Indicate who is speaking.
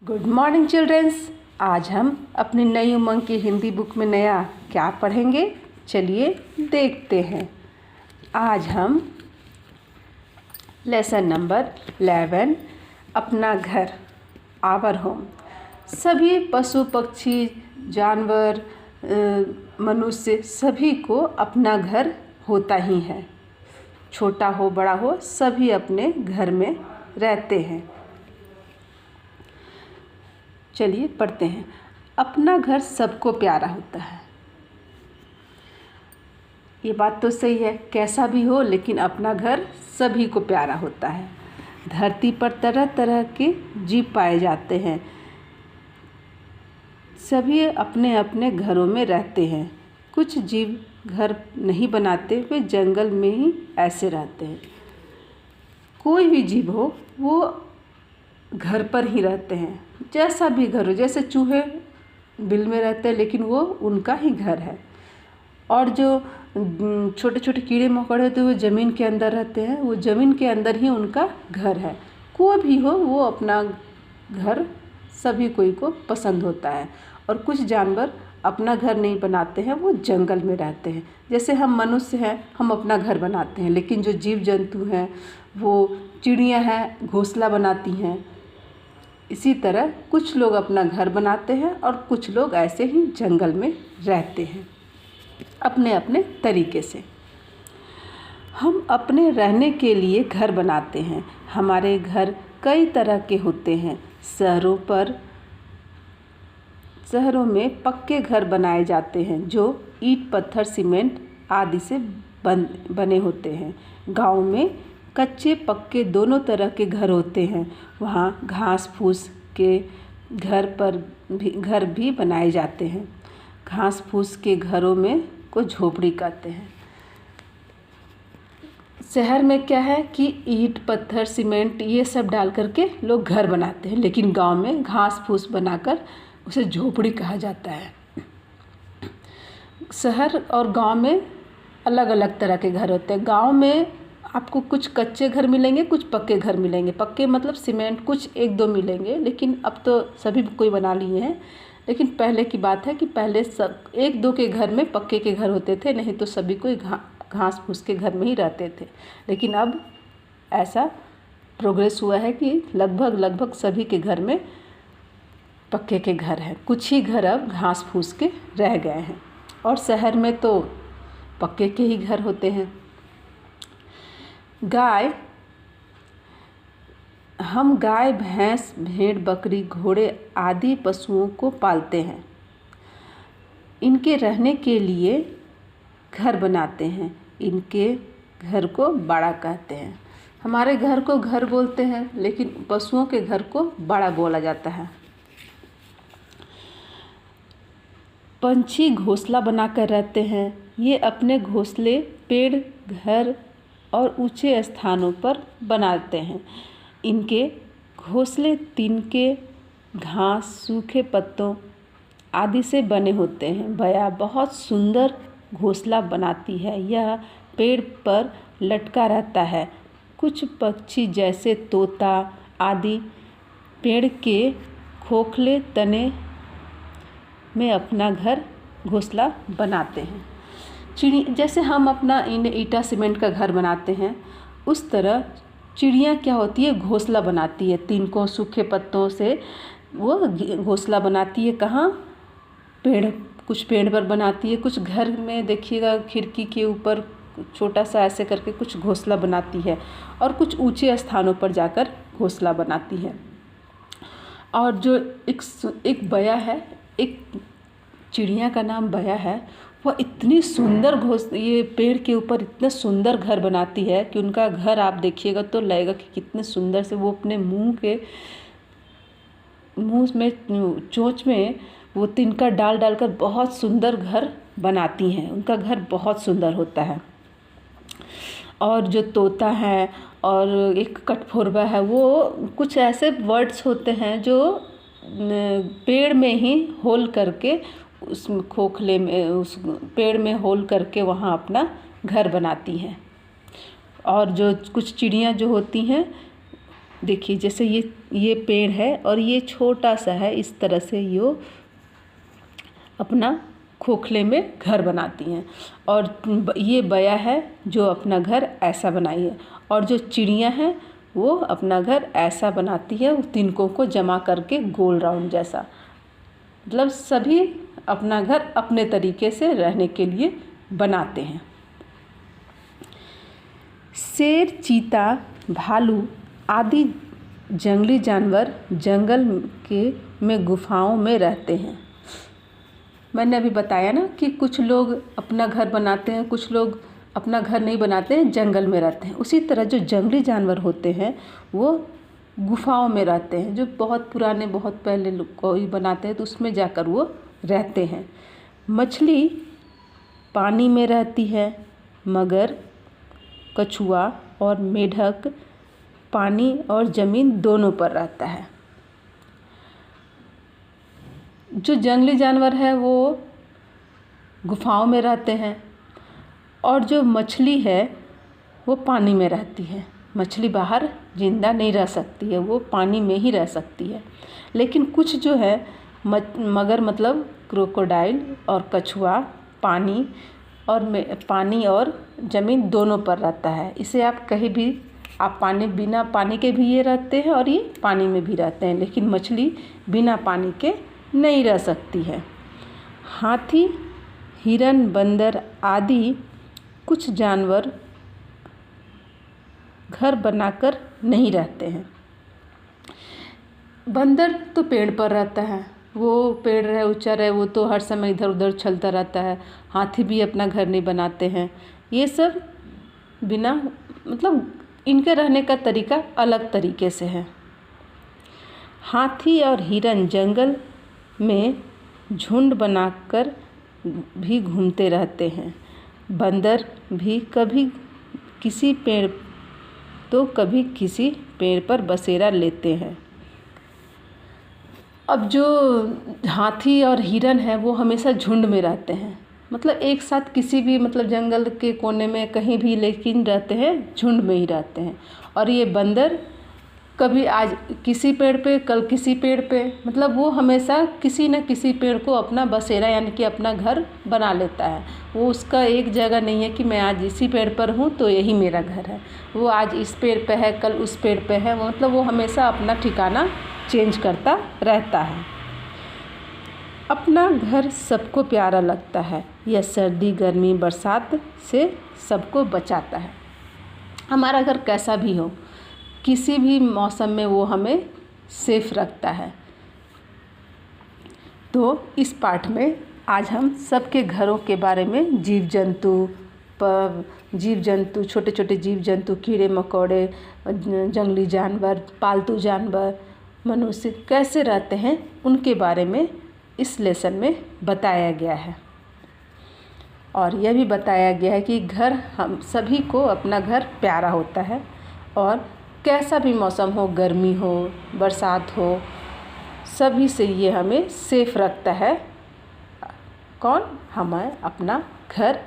Speaker 1: Good morning children's. आज हम अपनी नई उमंग की हिंदी बुक में नया क्या पढ़ेंगे, चलिए देखते हैं। आज हम लेसन नंबर 11 अपना घर आवर होम। सभी पशु पक्षी जानवर मनुष्य सभी को अपना घर होता ही है। छोटा हो बड़ा हो सभी अपने घर में रहते हैं। चलिए पढ़ते हैं। अपना घर सबको प्यारा होता है। ये बात तो सही है, कैसा भी हो लेकिन अपना घर सभी को प्यारा होता है। धरती पर तरह तरह के जीव पाए जाते हैं। सभी अपने अपने घरों में रहते हैं। कुछ जीव घर नहीं बनाते, वे जंगल में ही ऐसे रहते हैं। कोई भी जीव हो वो घर पर ही रहते हैं, जैसा भी घर हो। जैसे चूहे बिल में रहते हैं लेकिन वो उनका ही घर है। और जो छोटे छोटे कीड़े मकोड़े होते हैं वो ज़मीन के अंदर रहते हैं, वो ज़मीन के अंदर ही उनका घर है। कोई भी हो वो अपना घर सभी कोई को पसंद होता है। और कुछ जानवर अपना घर नहीं बनाते हैं, वो जंगल में रहते हैं। जैसे हम मनुष्य हैं, हम अपना घर बनाते हैं, लेकिन जो जीव जंतु हैं वो चिड़ियाँ हैं घोंसला बनाती हैं। इसी तरह कुछ लोग अपना घर बनाते हैं और कुछ लोग ऐसे ही जंगल में रहते हैं अपने अपने तरीके से। हम अपने रहने के लिए घर बनाते हैं। हमारे घर कई तरह के होते हैं। शहरों में पक्के घर बनाए जाते हैं जो ईंट पत्थर सीमेंट आदि से बने होते हैं। गांव में कच्चे पक्के दोनों तरह के घर होते हैं। वहाँ घास फूस के घर भी बनाए जाते हैं। घास फूस के घरों में को झोपड़ी कहते हैं। शहर में क्या है कि ईंट पत्थर सीमेंट ये सब डाल करके लोग घर बनाते हैं, लेकिन गांव में घास फूस बनाकर उसे झोपड़ी कहा जाता है। शहर और गांव में अलग अलग तरह के घर होते हैं। गांव में आपको कुछ कच्चे घर मिलेंगे, कुछ पक्के घर मिलेंगे। पक्के मतलब सीमेंट, कुछ एक दो मिलेंगे, लेकिन अब तो सभी कोई बना लिए हैं। लेकिन पहले की बात है कि पहले सब एक दो के घर में पक्के के घर होते थे, नहीं तो सभी कोई घास फूस के घर में ही रहते थे। लेकिन अब ऐसा प्रोग्रेस हुआ है कि लगभग सभी के घर में पक्के के घर हैं। कुछ ही घर अब घास फूस के रह गए हैं और शहर में तो पक्के के ही घर होते हैं। हम गाय भैंस भेड़ बकरी घोड़े आदि पशुओं को पालते हैं। इनके रहने के लिए घर बनाते हैं। इनके घर को बाड़ा कहते हैं। हमारे घर को घर बोलते हैं, लेकिन पशुओं के घर को बाड़ा बोला जाता है। पंछी घोंसला बनाकर रहते हैं। ये अपने घोंसले पेड़ घर और ऊंचे स्थानों पर बनाते हैं। इनके घोंसले तिनके घास सूखे पत्तों आदि से बने होते हैं। बया बहुत सुंदर घोंसला बनाती है। यह पेड़ पर लटका रहता है। कुछ पक्षी जैसे तोता आदि पेड़ के खोखले तने में अपना घर घोंसला बनाते हैं। जैसे हम अपना ईंटा सीमेंट का घर बनाते हैं, उस तरह चिड़िया क्या होती है, घोंसला बनाती है। तिनकों सूखे पत्तों से वो घोंसला बनाती है। कहाँ? कुछ पेड़ पर बनाती है, कुछ घर में देखिएगा खिड़की के ऊपर छोटा सा ऐसे करके कुछ घोंसला बनाती है, और कुछ ऊंचे स्थानों पर जाकर घोंसला बनाती है। और जो एक बया है, एक चिड़िया का नाम बया है, वह इतनी सुंदर ये पेड़ के ऊपर इतना सुंदर घर बनाती है कि उनका घर आप देखिएगा तो लगेगा कि कितने सुंदर से वो अपने मुंह में चोंच में वो तिनका डालकर बहुत सुंदर घर बनाती हैं। उनका घर बहुत सुंदर होता है। और जो तोता है और एक कठफोरवा है, वो कुछ ऐसे वर्ड्स होते हैं जो पेड़ में ही होल करके उस खोखले में उस पेड़ में होल करके वहाँ अपना घर बनाती हैं। और जो कुछ चिड़ियाँ जो होती हैं देखिए जैसे ये पेड़ है और ये छोटा सा है, इस तरह से ये अपना खोखले में घर बनाती हैं। और ये बया है जो अपना घर ऐसा बनाई है, और जो चिड़िया हैं वो अपना घर ऐसा बनाती है, तिनकों को जमा करके गोल राउंड जैसा। मतलब सभी अपना घर अपने तरीके से रहने के लिए बनाते हैं। शेर, चीता, भालू आदि जंगली जानवर जंगल में गुफाओं में रहते हैं। मैंने अभी बताया ना कि कुछ लोग अपना घर बनाते हैं, कुछ लोग अपना घर नहीं बनाते हैं, जंगल में रहते हैं। उसी तरह जो जंगली जानवर होते हैं वो गुफाओं में रहते हैं, जो बहुत पुराने, बहुत पहले लोग कोई बनाते हैं तो उसमें जाकर वो रहते हैं। मछली पानी में रहती है, मगर, कछुआ और मेढक पानी और ज़मीन दोनों पर रहता है। जो जंगली जानवर है वो गुफाओं में रहते हैं, और जो मछली है वो पानी में रहती है। मछली बाहर जिंदा नहीं रह सकती है, वो पानी में ही रह सकती है। लेकिन कुछ जो है मगर मतलब क्रोकोडाइल और कछुआ पानी और ज़मीन दोनों पर रहता है। इसे आप कहीं भी बिना पानी के भी ये रहते हैं और ये पानी में भी रहते हैं, लेकिन मछली बिना पानी के नहीं रह सकती है। हाथी, हिरन, बंदर आदि कुछ जानवर घर बनाकर नहीं रहते हैं। बंदर तो पेड़ पर रहता है, वो पेड़ रहे ऊंचा रहे, वो तो हर समय इधर उधर चलता रहता है। हाथी भी अपना घर नहीं बनाते हैं। ये सब बिना मतलब इनके रहने का तरीका अलग तरीके से है। हाथी और हिरन जंगल में झुंड बनाकर भी घूमते रहते हैं। बंदर भी कभी किसी पेड़ तो कभी किसी पेड़ पर बसेरा लेते हैं। अब जो हाथी और हिरन है वो हमेशा झुंड में रहते हैं, मतलब एक साथ किसी भी मतलब जंगल के कोने में कहीं भी, लेकिन रहते हैं झुंड में ही रहते हैं। और ये बंदर कभी आज किसी पेड़ पे, कल किसी पेड़ पे, मतलब वो हमेशा किसी न किसी पेड़ को अपना बसेरा यानी कि अपना घर बना लेता है। वो उसका एक जगह नहीं है कि मैं आज इसी पेड़ पर हूँ तो यही मेरा घर है। वो आज इस पेड़ पे है, कल उस पेड़ पे है, मतलब वो हमेशा अपना ठिकाना चेंज करता रहता है। अपना घर सबको प्यारा लगता है। यह सर्दी, गर्मी, बरसात से सबको बचाता है। हमारा घर कैसा भी हो, किसी भी मौसम में वो हमें सेफ रखता है। तो इस पाठ में आज हम सबके घरों के बारे में जीव जंतु, छोटे छोटे जीव जंतु, कीड़े मकोड़े, जंगली जानवर, पालतू जानवर, मनुष्य कैसे रहते हैं उनके बारे में इस लेसन में बताया गया है। और यह भी बताया गया है कि घर, हम सभी को अपना घर प्यारा होता है, और कैसा भी मौसम हो, गर्मी हो, बरसात हो, सभी से ये हमें सेफ रखता है। कौन? हमें अपना घर